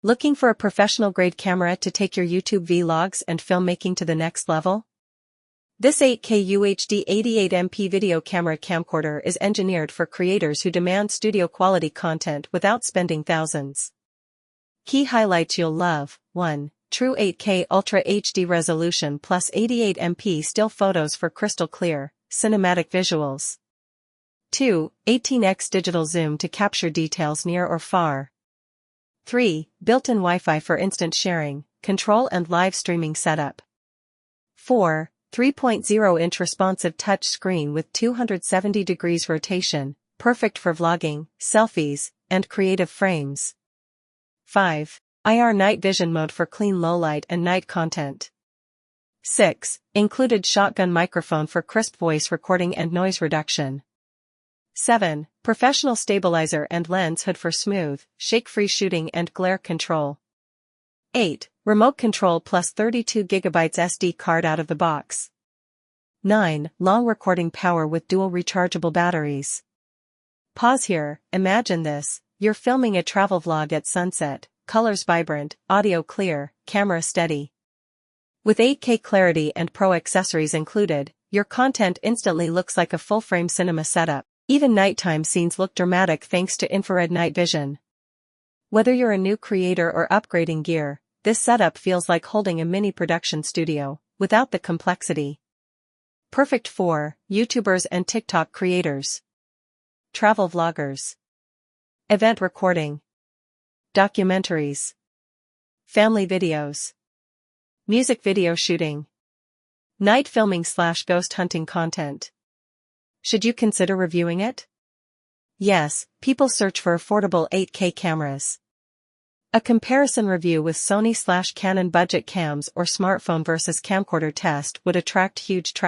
Looking for a professional-grade camera to take your YouTube vlogs and filmmaking to the next level? This 8K UHD 88MP video camera camcorder is engineered for creators who demand studio-quality content without spending thousands. Key highlights you'll love: 1. True 8K Ultra HD resolution plus 88MP still photos for crystal clear, cinematic visuals. 2. 18x digital zoom to capture details near or far. 3. Built-in Wi-Fi for instant sharing, control and live streaming setup. 4. 3.0-inch responsive touch screen with 270 degrees rotation, perfect for vlogging, selfies, and creative frames. 5. IR night vision mode for clean low-light and night content. 6. Included shotgun microphone for crisp voice recording and noise reduction. 7. Professional stabilizer and lens hood for smooth, shake-free shooting and glare control. 8. Remote control plus 32GB SD card out of the box. 9. Long recording power with dual rechargeable batteries. Pause here, imagine this: you're filming a travel vlog at sunset, colors vibrant, audio clear, camera steady. With 8K clarity and pro accessories included, your content instantly looks like a full-frame cinema setup. Even nighttime scenes look dramatic thanks to infrared night vision. Whether you're a new creator or upgrading gear, this setup feels like holding a mini production studio, without the complexity. Perfect for YouTubers and TikTok creators, travel vloggers, event recording, documentaries, family videos, music video shooting, night filming/ghost hunting content. Should you consider reviewing it? Yes, people search for affordable 8K cameras. A comparison review with Sony/Canon budget cams or smartphone versus camcorder test would attract huge traffic.